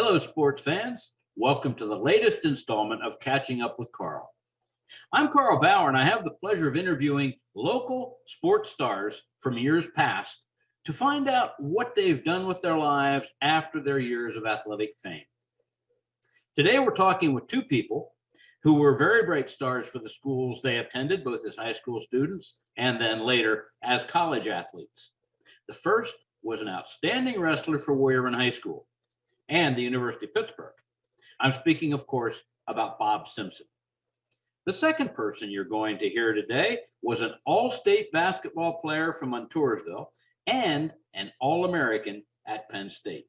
Hello, sports fans. Welcome to the latest installment of Catching Up with Carl. I'm Carl Bauer, and I have the pleasure of interviewing local sports stars from years past to find out what they've done with their lives after their years of athletic fame. Today, we're talking with two people who were very bright stars for the schools they attended, both as high school students and then later as college athletes. The first was an outstanding wrestler for Warrior Run High School and the University of Pittsburgh. I'm speaking, of course, about Bob Simpson. The second person you're going to hear today was an all-state basketball player from Montoursville and an All-American at Penn State.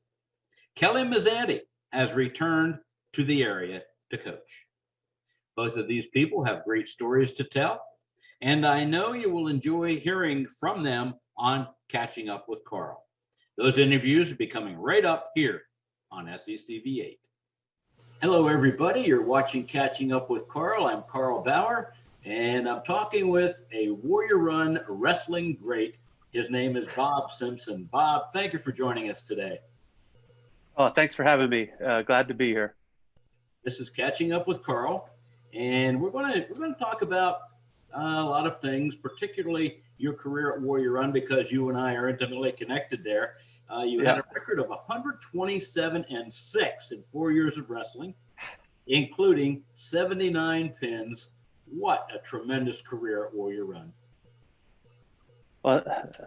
Kelly Mazzante has returned to the area to coach. Both of these people have great stories to tell, and I know you will enjoy hearing from them on Catching Up with Carl. Those interviews will be coming right up here on SECV8. Hello, everybody. You're watching Catching Up with Carl. I'm Carl Bauer, and I'm talking with a Warrior Run wrestling great. His name is Bob Simpson. Bob, thank you for joining us today. Oh, thanks for having me. Glad to be here. This is Catching Up with Carl, and we're going to talk about a lot of things, particularly your career at Warrior Run, because you and I are intimately connected there. You had a record of 127-6 in 4 years of wrestling, including 79 pins. What a tremendous career at Warrior Run. Well,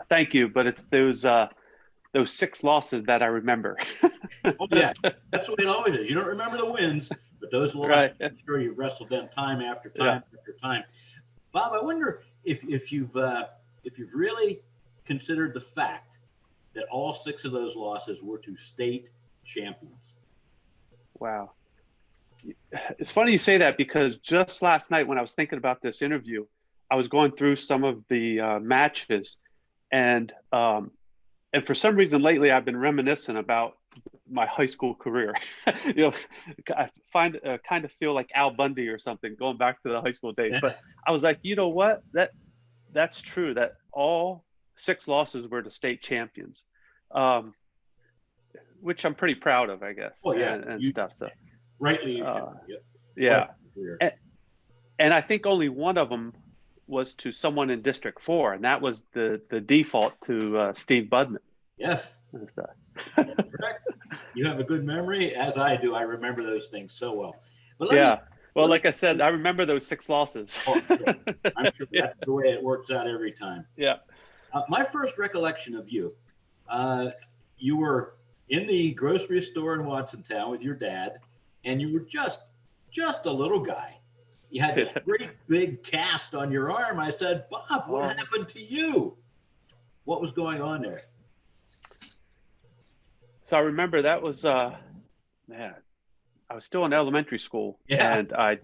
thank you, but it's those 6 losses that I remember. Oh, yeah, that's what it always is. You don't remember the wins, but those losses, right. I'm sure you've wrestled them time after time after time. Bob, I wonder if you've really considered the fact that all 6 of those losses were to state champions. Wow. It's funny you say that, because just last night when I was thinking about this interview, I was going through some of the matches, and for some reason lately I've been reminiscing about my high school career. I kind of feel like Al Bundy or something, going back to the high school days. But I was like, you know what? That's true. That all 6 losses were to state champions, which I'm pretty proud of, I guess. Oh, yeah. And stuff. So rightly you should. Yeah. And I think only one of them was to someone in District 4, and that was the default to Steve Budman. Yes. That's correct. You have a good memory, as I do. I remember those things so well. But like I said, I remember those 6 losses. Oh, yeah. I'm sure that's the way it works out every time. Yeah. My first recollection of you, you were in the grocery store in Watsontown with your dad, and you were just a little guy. You had this great big cast on your arm. I said, Bob, what happened to you? What was going on there? So I remember that was, I was still in elementary school, and I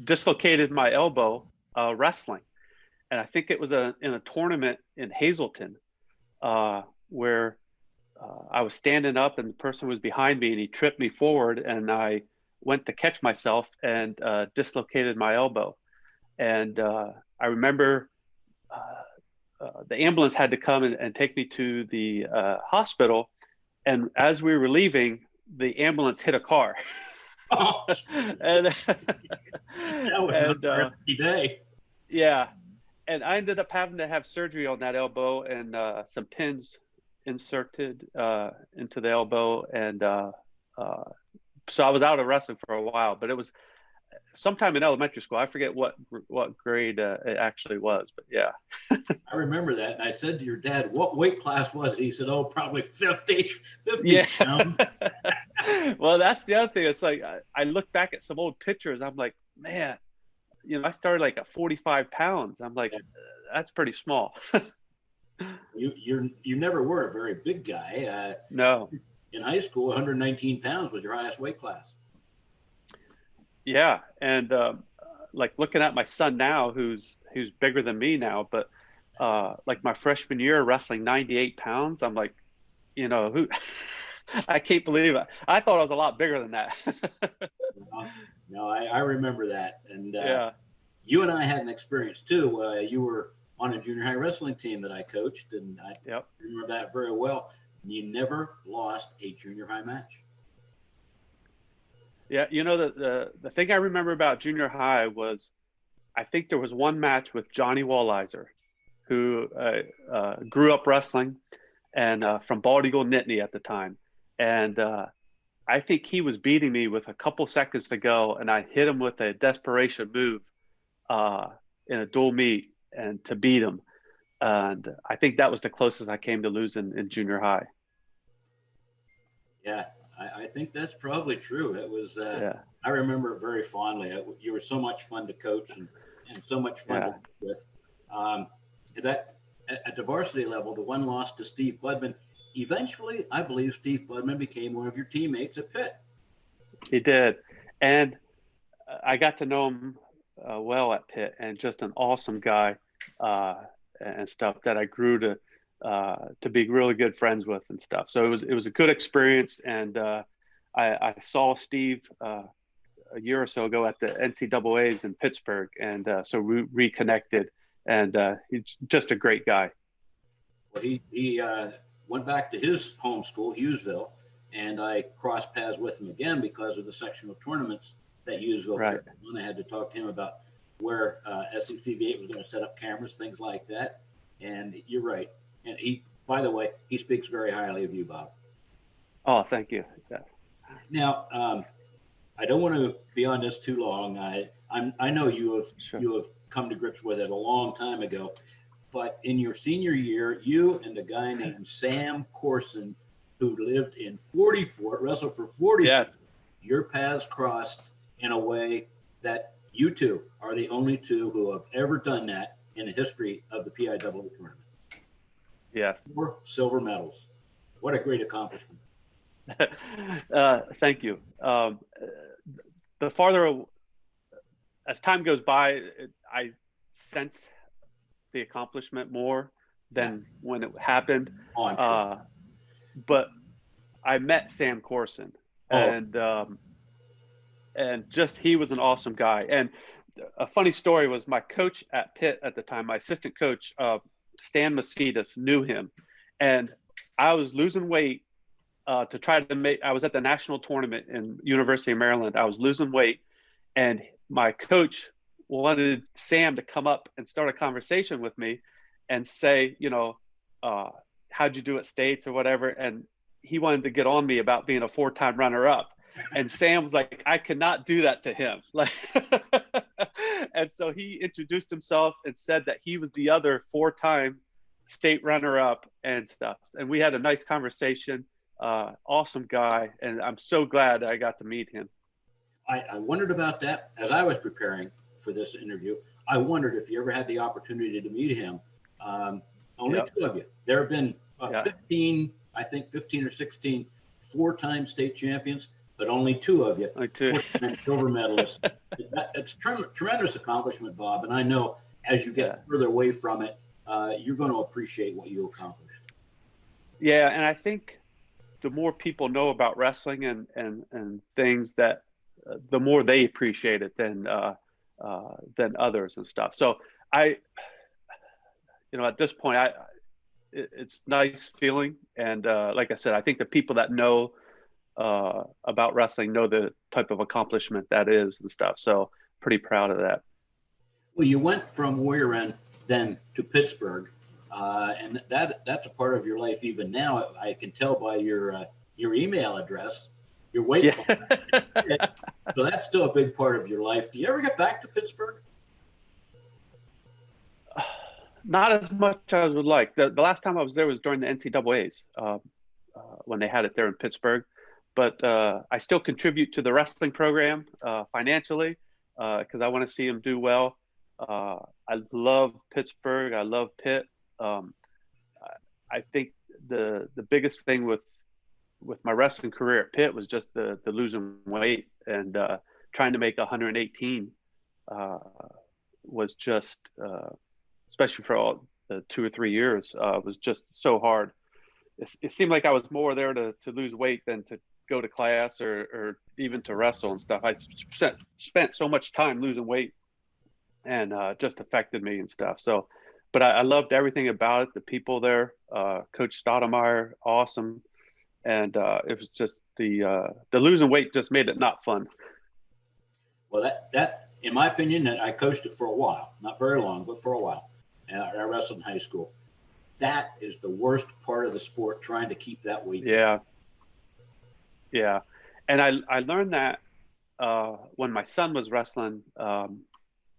dislocated my elbow wrestling. And I think it was in a tournament in Hazleton, where I was standing up and the person was behind me, and he tripped me forward, and I went to catch myself and dislocated my elbow. And I remember the ambulance had to come and take me to the hospital. And as we were leaving, the ambulance hit a car. Oh, and that was a risky day. Yeah. And I ended up having to have surgery on that elbow, and some pins inserted into the elbow. And so I was out of wrestling for a while, but it was sometime in elementary school. I forget what grade it actually was, but yeah. I remember that. And I said to your dad, what weight class was it? He said, oh, probably 50 pounds. Well, that's the other thing. It's like, I look back at some old pictures. I'm like, man, I started like at 45 pounds. I'm like, that's pretty small. You never were a very big guy. No. In high school, 119 pounds was your highest weight class. Yeah. And like looking at my son now, who's bigger than me now, but like my freshman year wrestling 98 pounds, I'm like, who I can't believe it. I thought I was a lot bigger than that. No, I remember that. And you and I had an experience too. You were on a junior high wrestling team that I coached, and I remember that very well. You never lost a junior high match. Yeah, the thing I remember about junior high was I think there was one match with Johnny Wallizer, who grew up wrestling and from Bald Eagle Nittany at the time. And I think he was beating me with a couple seconds to go, and I hit him with a desperation move uh, in a dual meet and to beat him. And I think that was the closest I came to losing in junior high. Yeah, I think that's probably true. It was, Yeah. I remember it very fondly. You were so much fun to coach and so much fun to Yeah. work with. Um, that at the varsity level, the one loss to Steve Budman, eventually, I believe Steve Budman became one of your teammates at Pitt. He did. And I got to know him well at Pitt, and just an awesome guy and stuff that I grew to be really good friends with and stuff. So it was a good experience. And I saw Steve a year or so ago at the NCAAs in Pittsburgh, and so we reconnected. And he's just a great guy. Well, he went back to his home school, Hughesville, and I crossed paths with him again because of the sectional tournaments that Hughesville Right. and I had to talk to him about where SECV8 was going to set up cameras, things like that. And you're right. And he, by the way, he speaks very highly of you, Bob. Oh, thank you. Yeah. Now, I don't want to be on this too long. I know you have come to grips with it a long time ago, but in your senior year, you and a guy named Sam Corson, who lived in 44, wrestled for 44, Yes. your paths crossed in a way that you two are the only two who have ever done that in the history of the PIAA tournament. Yes. 4 silver medals. What a great accomplishment. Thank you. The farther as time goes by, I sense the accomplishment more than when it happened. Oh, I'm sure. But I met Sam Corson, and just he was an awesome guy. And a funny story was my coach at Pitt at the time, my assistant coach, Stan Macedas, knew him, and I was losing weight to try to make. I was at the national tournament in University of Maryland. I was losing weight, and my coach wanted Sam to come up and start a conversation with me and say, how'd you do at States or whatever. And he wanted to get on me about being a 4-time runner-up. And Sam was like, I cannot do that to him. Like, and so he introduced himself and said that he was the other 4-time state runner-up and stuff. And we had a nice conversation. Awesome guy. And I'm so glad I got to meet him. I wondered about that as I was preparing for this interview. I wondered if you ever had the opportunity to meet him. Only 2 of you. There have been 15 or 16 4-time state champions, but only 2 of you. Like 2 silver medalists. It's tremendous accomplishment, Bob. And I know as you get further away from it, you're going to appreciate what you accomplished. Yeah, and I think the more people know about wrestling and things, that the more they appreciate it than others and stuff. So at this point, it's nice feeling. And like I said, I think the people that know about wrestling know the type of accomplishment that is and stuff. So pretty proud of that. Well, you went from Warrior End then to Pittsburgh, and that's a part of your life even now. I can tell by your email address. Your weight. Yeah. So that's still a big part of your life. Do you ever get back to Pittsburgh? Not as much as I would like. The last time I was there was during the NCAAs when they had it there in Pittsburgh. But I still contribute to the wrestling program financially because I want to see them do well. I love Pittsburgh. I love Pitt. I think the biggest thing with my wrestling career at Pitt was just the losing weight, and trying to make 118 was just, especially for all the 2 or 3 years, was just so hard. It seemed like I was more there to lose weight than to go to class or even to wrestle and stuff. I spent so much time losing weight, and just affected me and stuff. So, but I loved everything about it. The people there, Coach Stoudemire, awesome. and it was just the losing weight just made it not fun. Well, that in my opinion, and I coached it for a while, not very long, but for a while. I wrestled in high school. That is the worst part of the sport, trying to keep that weight. Yeah. And I learned that when my son was wrestling,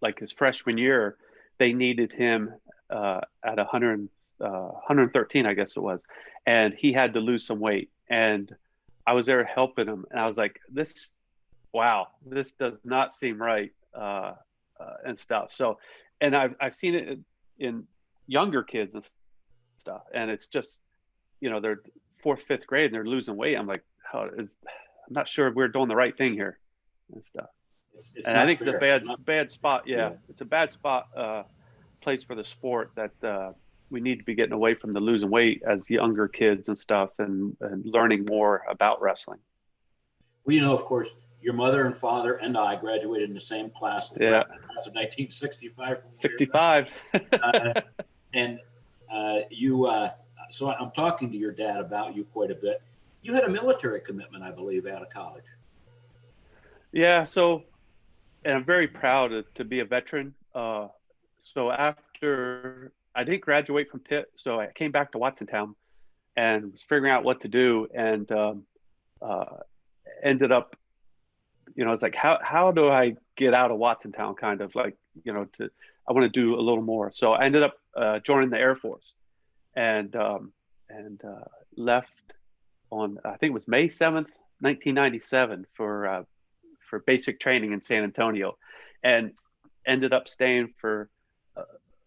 like his freshman year, they needed him at 113, I guess it was, and he had to lose some weight. And I was there helping him, and I was like, wow, this does not seem right, and stuff. So, and I've seen it in younger kids and stuff, and it's just, they're fourth, fifth grade, and they're losing weight. I'm like, I'm not sure if we're doing the right thing here and stuff. And I think fair. It's a bad spot. Yeah, it's a bad spot, place for the sport that we need to be getting away from the losing weight as younger kids and stuff, and learning more about wrestling. Well, of course, your mother and father and I graduated in the same class. Yeah. Class of 1965. 65. And so I'm talking to your dad about you quite a bit. You had a military commitment, I believe, out of college. Yeah. So, and I'm very proud to be a veteran. So after I didn't graduate from Pitt, so I came back to Watsontown and was figuring out what to do, and ended up, it's like, how do I get out of Watsontown? Kind of like, I want to do a little more. So I ended up joining the Air Force, and left on, I think it was May 7th, 1997 for basic training in San Antonio, and ended up staying for a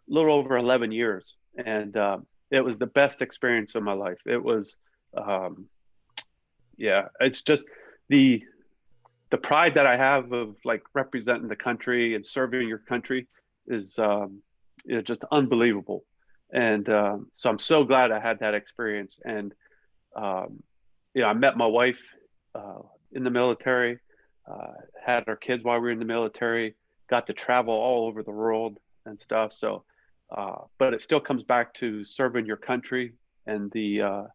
little over 11 years. And it was the best experience of my life. It was, it's just the pride that I have of like representing the country and serving your country is just unbelievable. And so I'm so glad I had that experience. And I met my wife in the military, had our kids while we were in the military, got to travel all over the world and stuff. So, but it still comes back to serving your country and the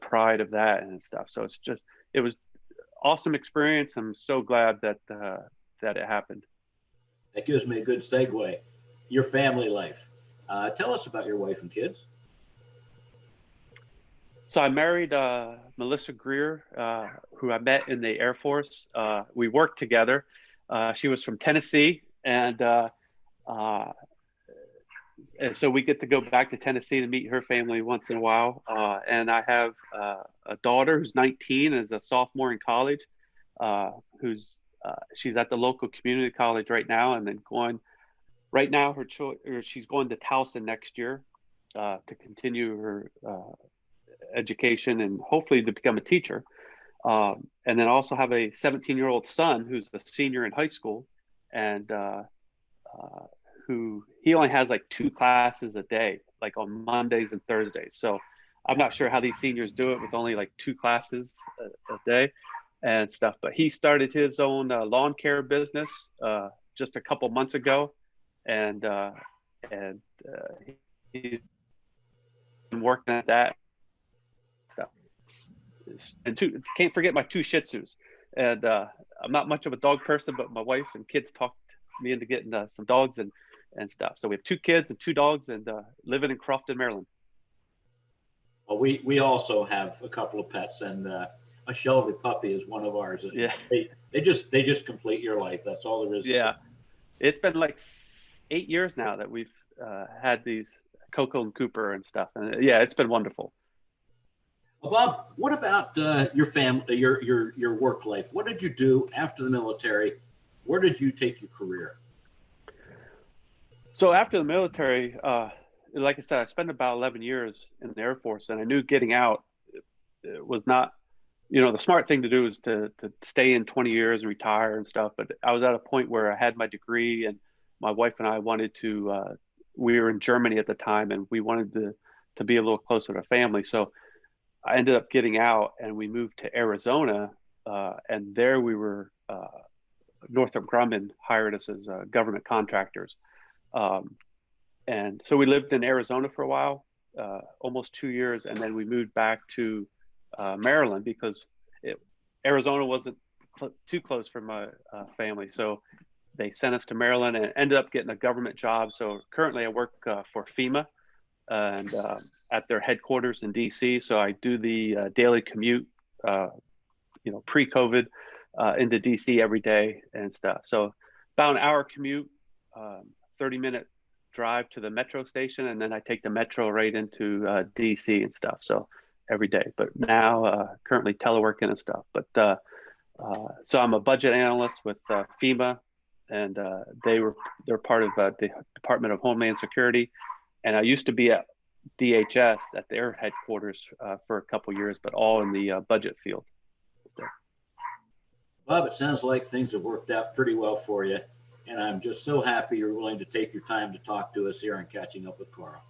pride of that and stuff. So it was awesome experience. I'm so glad that it happened. That gives me a good segue. Your family life. Tell us about your wife and kids. So I married Melissa Greer, who I met in the Air Force. We worked together. She was from Tennessee, and so we get to go back to Tennessee to meet her family once in a while. And I have a daughter who's 19, is a sophomore in college, she's at the local community college right now, and then right now she's going to Towson next year to continue her education and hopefully to become a teacher. And then also have a 17-year-old son who's a senior in high school, and who he only has like 2 classes a day, like on Mondays and Thursdays. So I'm not sure how these seniors do it with only like 2 classes a day and stuff. But he started his own lawn care business just a couple months ago, and he's been working at that stuff. And can't forget my 2 Shih Tzus. And I'm not much of a dog person, but my wife and kids talked me into getting some dogs and stuff. So we have 2 kids and 2 dogs, and living in Crofton, Maryland. Well, we also have a couple of pets, and a Shelby puppy is one of ours. Yeah. They just complete your life. That's all there is. Yeah. It's been like 8 years now that we've had these Coco and Cooper and stuff. And yeah, it's been wonderful. Well, Bob, what about your family, your work life? What did you do after the military? Where did you take your career? So after the military, like I said, I spent about 11 years in the Air Force, and I knew getting out it was not, the smart thing to do is to stay in 20 years and retire and stuff. But I was at a point where I had my degree, and my wife and I wanted to, we were in Germany at the time, and we wanted to be a little closer to family. So I ended up getting out, and we moved to Arizona, and there we were, Northrop Grumman hired us as government contractors. And so we lived in Arizona for a while, almost 2 years. And then we moved back to Maryland because Arizona wasn't too close for my family. So they sent us to Maryland and ended up getting a government job. So currently I work for FEMA and at their headquarters in DC. So I do the daily commute, pre-COVID into DC every day and stuff. So about an hour commute, 30-minute drive to the metro station, and then I take the metro right into DC and stuff. So every day, but now currently teleworking and stuff. But so I'm a budget analyst with FEMA, and they're part of the Department of Homeland Security. And I used to be at DHS at their headquarters for a couple years, but all in the budget field. So. Bob, it sounds like things have worked out pretty well for you. And I'm just so happy you're willing to take your time to talk to us here on Catching Up with Carl.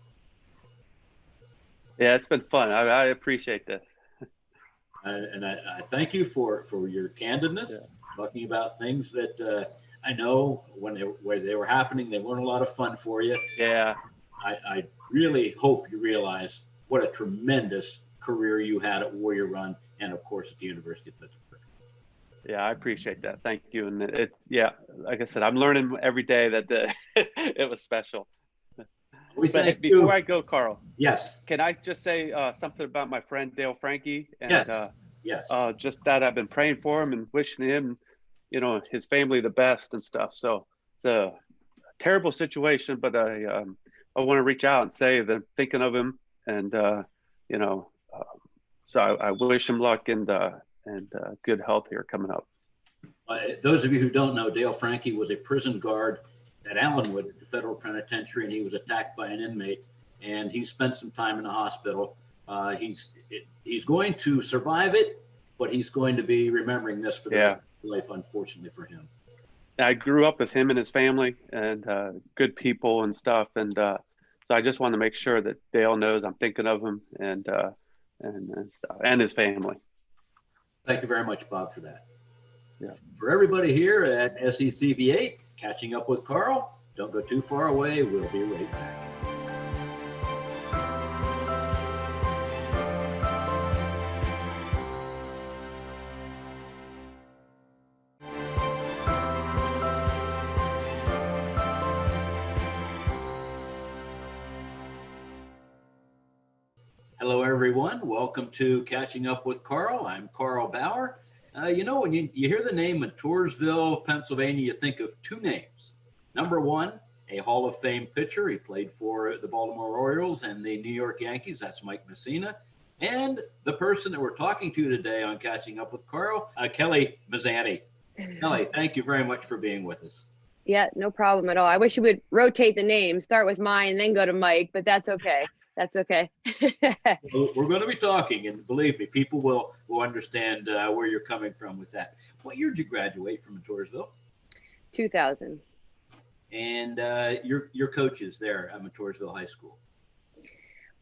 Yeah, it's been fun. I appreciate this. And I thank you for your candidness, talking about things that I know when they were happening, they weren't a lot of fun for you. Yeah. I really hope you realize what a tremendous career you had at Warrior Run and, of course, at the University of Pittsburgh. Yeah, I appreciate that. Thank you. And like I said, I'm learning every day that it was special. Before I go, Carl. Yes. Can I just say something about my friend Dale Frankie? And, yes. Just that I've been praying for him and wishing him, his family the best and stuff. So it's a terrible situation, but I want to reach out and say that I'm thinking of him, and so I wish him luck and good health here coming up. Those of you who don't know, Dale Frankie was a prison guard at Allenwood at the federal penitentiary, and he was attacked by an inmate, and he spent some time in the hospital. He's going to survive it, but he's going to be remembering this for the rest of his life, unfortunately for him. I grew up with him and his family, and good people and stuff, and so I just want to make sure that Dale knows I'm thinking of him and stuff, and his family. Thank you very much, Bob, for that. Yeah. For everybody here at SECV8, Catching Up with Carl, don't go too far away. We'll be right back. Hello, everyone. Welcome to Catching Up with Carl. I'm Carl Bauer. When you hear the name Montoursville, Pennsylvania, you think of two names. Number one, a Hall of Fame pitcher. He played for the Baltimore Orioles and the New York Yankees. That's Mike Messina. And the person that we're talking to today on Catching Up with Carl, Kelly Mazzante. Kelly, thank you very much for being with us. Yeah, no problem at all. I wish you would rotate the names, start with mine, then go to Mike, but that's okay. That's okay. We're going to be talking, and believe me, people will understand where you're coming from with that. What year did you graduate from Montoursville? 2000. And your coaches there at Montoursville High School?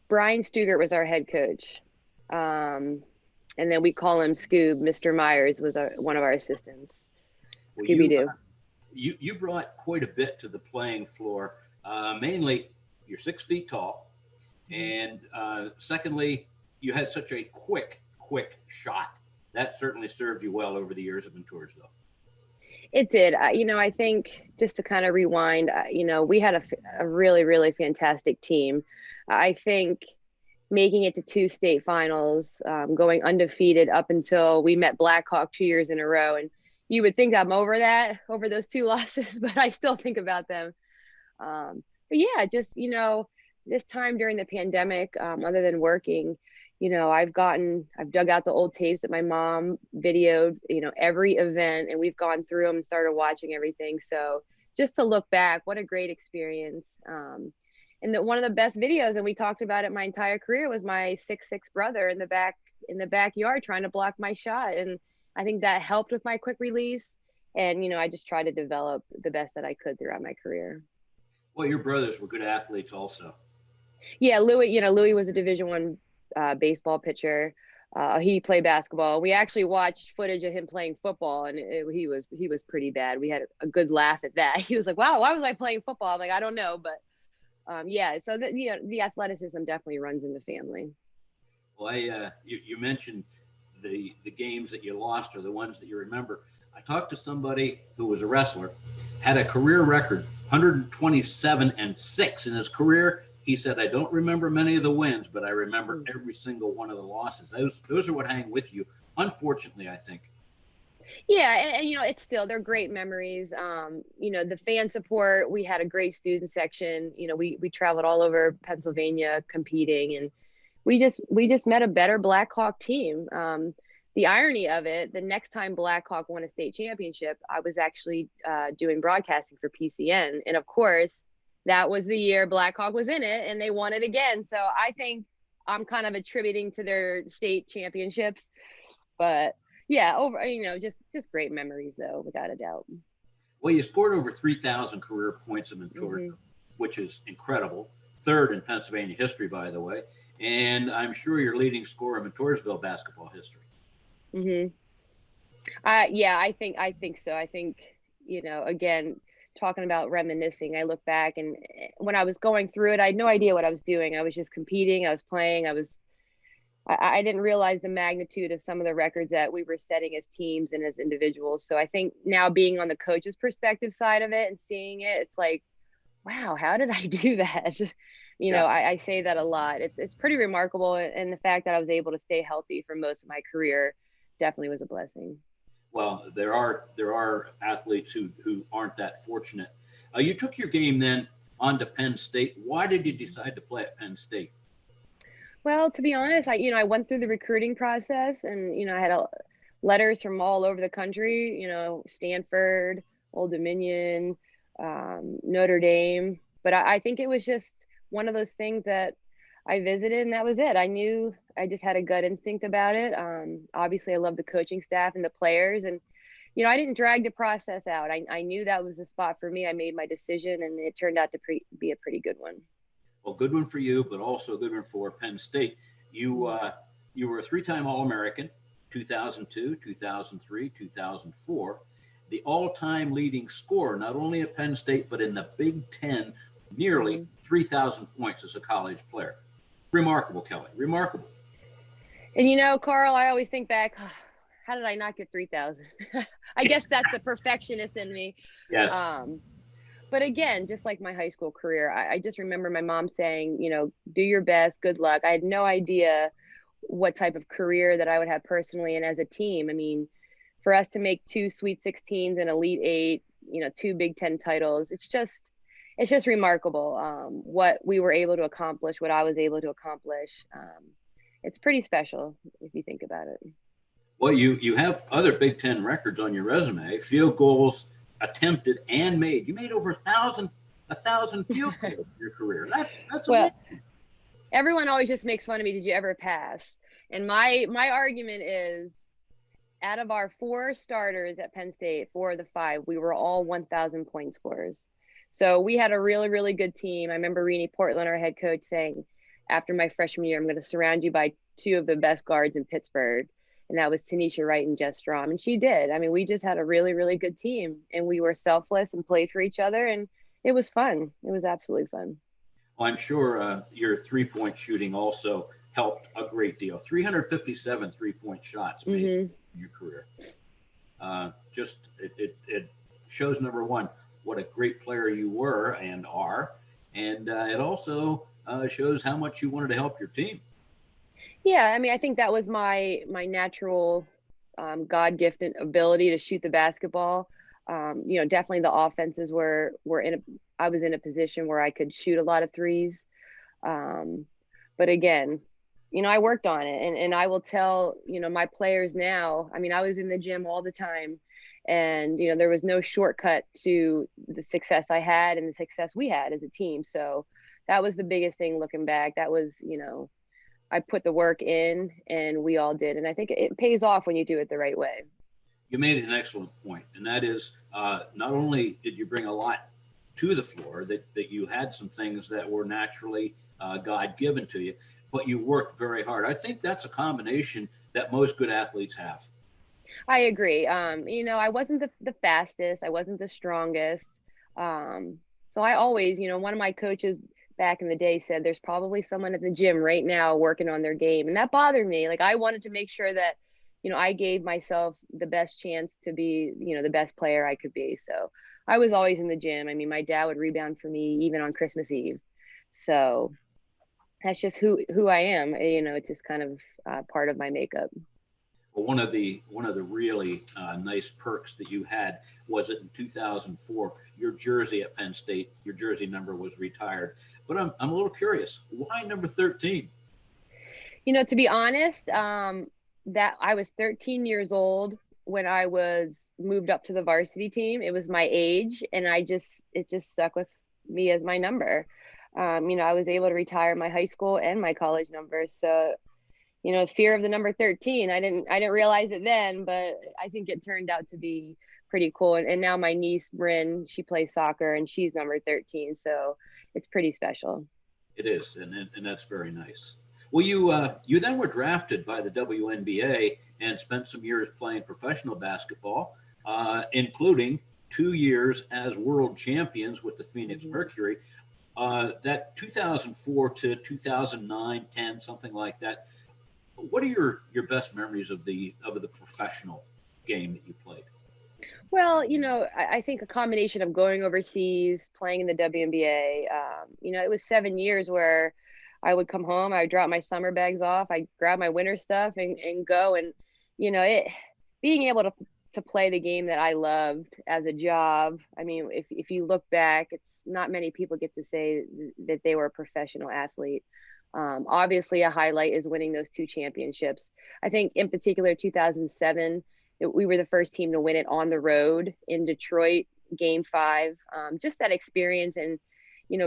Brian Stugart was our head coach. And then we call him Scoob. Mr. Myers was one of our assistants. Well, Scooby-Doo. You brought quite a bit to the playing floor. Mainly, you're 6 feet tall. And secondly, you had such a quick shot. That certainly served you well over the years of Montoursville. It did. I think just to kind of rewind, we had a really, really fantastic team. I think making it to 2 state finals, going undefeated up until we met Blackhawk 2 years in a row. And you would think I'm over those 2 losses, but I still think about them. But yeah, just, this time during the pandemic, other than working, I've dug out the old tapes that my mom videoed, every event, and we've gone through them and started watching everything. So just to look back, what a great experience. And one of the best videos, and we talked about it my entire career, was my 6'6" brother in the backyard trying to block my shot. And I think that helped with my quick release. And, I just tried to develop the best that I could throughout my career. Well, your brothers were good athletes also. Yeah, Louis was a Division I baseball pitcher. He played basketball. We actually watched footage of him playing football, and he was pretty bad. We had a good laugh at that. He was like, "Wow, why was I playing football?" I'm like, "I don't know," but yeah. So the athleticism definitely runs in the family. Well, you mentioned the games that you lost or the ones that you remember. I talked to somebody who was a wrestler, had a career record 127-6 in his career. He said, I don't remember many of the wins, but I remember every single one of the losses. Those are what hang with you, unfortunately, I think. Yeah, and it's still, they're great memories. The fan support, we had a great student section. We traveled all over Pennsylvania competing, and we just met a better Blackhawk team. The irony of it, the next time Blackhawk won a state championship, I was actually doing broadcasting for PCN, and of course, that was the year Blackhawk was in it, and they won it again. So I think I'm kind of attributing to their state championships, but yeah, just great memories though, without a doubt. Well, you scored over 3,000 career points in Mentorsville, which is incredible. Third in Pennsylvania history, by the way. And I'm sure you're leading scorer in Mentorsville basketball history. Yeah, I think so. I think, again, talking about reminiscing, I look back, and when I was going through it, I had no idea what I was doing. I was just competing. I was playing. I didn't realize the magnitude of some of the records that we were setting as teams and as individuals. So I think now, being on the coach's perspective side of it and seeing it, it's like, wow, how did I do that? I say that a lot. It's pretty remarkable. And the fact that I was able to stay healthy for most of my career definitely was a blessing. Well, there are athletes who aren't that fortunate. You took your game then on to Penn State. Why did you decide to play at Penn State? Well, to be honest, I went through the recruiting process, and I had letters from all over the country, Stanford, Old Dominion, Notre Dame. But I think it was just one of those things that I visited, and that was it. I knew, I just had a gut instinct about it. Obviously, I love the coaching staff and the players, and I didn't drag the process out. I knew that was the spot for me. I made my decision, and it turned out to be a pretty good one. Well, good one for you, but also a good one for Penn State. You were a three-time All-American, 2002, 2003, 2004. The all-time leading scorer, not only at Penn State, but in the Big Ten, nearly 3,000 points as a college player. Remarkable, Kelly. Remarkable. And Carl, I always think back, how did I not get 3,000? I guess that's the perfectionist in me. Yes. But again, just like my high school career, I just remember my mom saying, do your best, good luck. I had no idea what type of career that I would have personally and as a team. I mean, for us to make 2 Sweet 16s and Elite 8, 2 Big Ten titles, it's just remarkable what we were able to accomplish, what I was able to accomplish. It's pretty special if you think about it. Well, you have other Big Ten records on your resume, field goals attempted and made. You made over 1,000 field goals in your career. That's well, amazing. Everyone always just makes fun of me. Did you ever pass? And my argument is, out of our 4 starters at Penn State, 4 of the 5, we were all 1,000 point scorers. So we had a really, really good team. I remember Renee Portland, our head coach, saying, after my freshman year, I'm going to surround you by 2 of the best guards in Pittsburgh. And that was Tanisha Wright and Jess Strom. And she did. I mean, we just had a really, really good team, and we were selfless and played for each other. And it was fun. It was absolutely fun. Well, I'm sure your 3-point shooting also helped a great deal. 357 3-point shots made in your career. It shows, number one, what a great player you were and are. And it also shows how much you wanted to help your team. Yeah, I mean, I think that was my natural God-gifted ability to shoot the basketball. Definitely the offenses I was in a position where I could shoot a lot of threes. But again, I worked on it, and I will tell, my players now, I mean, I was in the gym all the time, and, there was no shortcut to the success I had and the success we had as a team. So that was the biggest thing looking back. That was, I put the work in, and we all did. And I think it pays off when you do it the right way. You made an excellent point, and that is not only did you bring a lot to the floor, that you had some things that were naturally God-given to you, but you worked very hard. I think that's a combination that most good athletes have. I agree. I wasn't the fastest. I wasn't the strongest. So I always, one of my coaches back in the day said there's probably someone at the gym right now working on their game. And that bothered me. Like, I wanted to make sure that, I gave myself the best chance to be, the best player I could be. So I was always in the gym. I mean, my dad would rebound for me even on Christmas Eve. So that's just who I am. It's just kind of part of my makeup. Well, one of the really nice perks that you had was that in 2004, your jersey at Penn State, your jersey number was retired. But I'm a little curious, why number 13? To be honest, that I was 13 years old when I was moved up to the varsity team. It was my age, and it just stuck with me as my number. I was able to retire my high school and my college number. So, fear of the number 13. I didn't realize it then, but I think it turned out to be pretty cool. And now my niece, Bryn, she plays soccer and she's number 13. So it's pretty special. It is. And that's very nice. Well, you then were drafted by the WNBA and spent some years playing professional basketball, including 2 years as world champions with the Phoenix Mercury. That 2004 to 2009, 10, something like that. What are your best memories of the professional game that you played? Well, I think a combination of going overseas, playing in the WNBA. It was 7 years where I would come home, I would drop my summer bags off, I grab my winter stuff and go. And being able to play the game that I loved as a job. I mean, if you look back, it's not many people get to say that they were a professional athlete. Obviously, a highlight is winning those 2 championships. I think in particular, 2007, we were the first team to win it on the road in Detroit, Game 5. Just that experience and,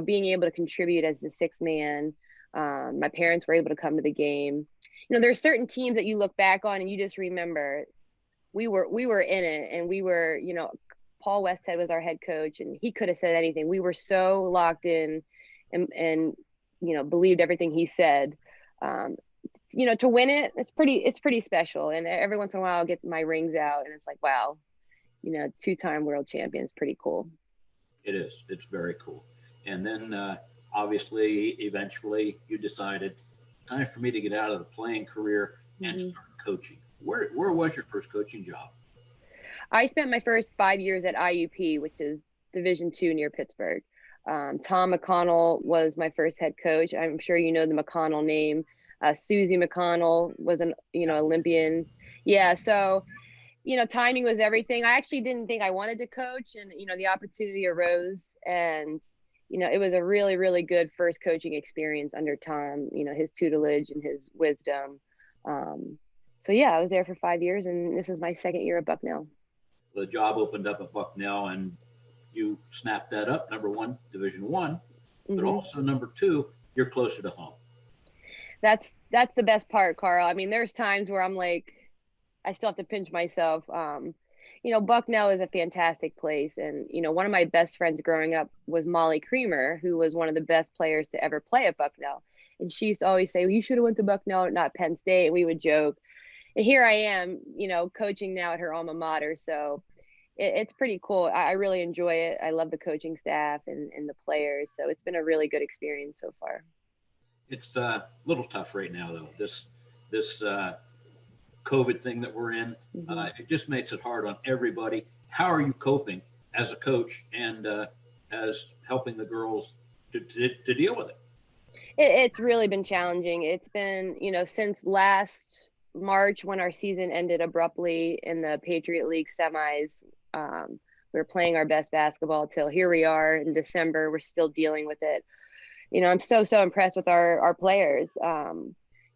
being able to contribute as the 6th man. My parents were able to come to the game. There are certain teams that you look back on and you just remember we were in it, and we were, Paul Westhead was our head coach, and he could have said anything. We were so locked in and believed everything he said. To win it, it's pretty special. And every once in a while I'll get my rings out and it's like, wow, 2-time world champion is pretty cool. It is. It's very cool. And then obviously, eventually you decided time for me to get out of the playing career and start coaching. Where was your first coaching job? I spent my first 5 years at IUP, which is Division II near Pittsburgh. Tom McConnell was my first head coach. I'm sure you know the McConnell name. Susie McConnell was an Olympian. Yeah, so timing was everything. I actually didn't think I wanted to coach, and the opportunity arose, and it was a really, really good first coaching experience under Tom. His tutelage and his wisdom. So yeah, I was there for 5 years, and this is my 2nd year at Bucknell. The job opened up at Bucknell, and you snapped that up. Number 1, Division I, but also number 2, you're closer to home. That's the best part, Carl. I mean, there's times where I'm like, I still have to pinch myself. Bucknell is a fantastic place. And, one of my best friends growing up was Molly Creamer, who was one of the best players to ever play at Bucknell. And she used to always say, well, you should have went to Bucknell, not Penn State. And we would joke. And here I am, coaching now at her alma mater. So it's pretty cool. I really enjoy it. I love the coaching staff and the players. So it's been a really good experience so far. It's a little tough right now, though. This COVID thing that we're in, it just makes it hard on everybody. How are you coping as a coach and as helping the girls to deal with it? It's really been challenging. It's been, since last March when our season ended abruptly in the Patriot League semis. We were playing our best basketball till here we are in December. We're still dealing with it. I'm so impressed with our players.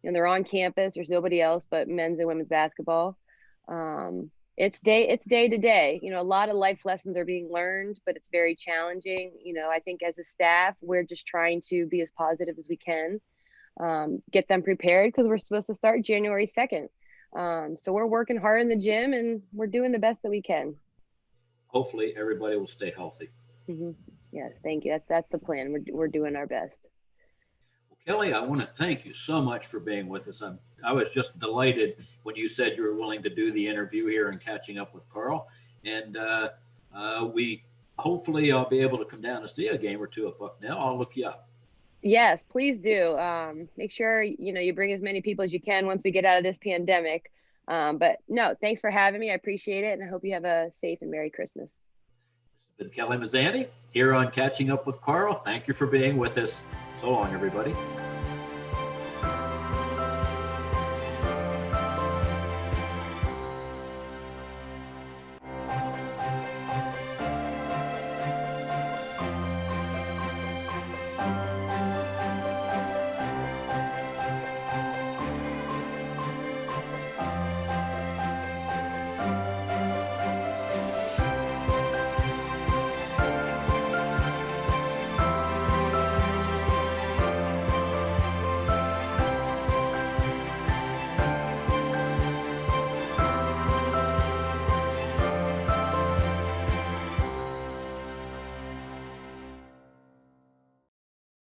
They're on campus. There's nobody else but men's and women's basketball. It's day to day. A lot of life lessons are being learned, but it's very challenging. I think as a staff, we're just trying to be as positive as we can, get them prepared because we're supposed to start January 2nd. So we're working hard in the gym and we're doing the best that we can. Hopefully everybody will stay healthy. Yes, thank you. That's the plan. We're doing our best. Well, Kelly, I want to thank you so much for being with us. I was just delighted when you said you were willing to do the interview here and catching up with Carl. And hopefully I'll be able to come down and see a game or two at Bucknell. I'll look you up. Yes, please do. Make sure, you bring as many people as you can once we get out of this pandemic. But no, thanks for having me. I appreciate it. And I hope you have a safe and Merry Christmas. This has been Kelly Mazzante here on Catching Up with Carl. Thank you for being with us. So long, everybody.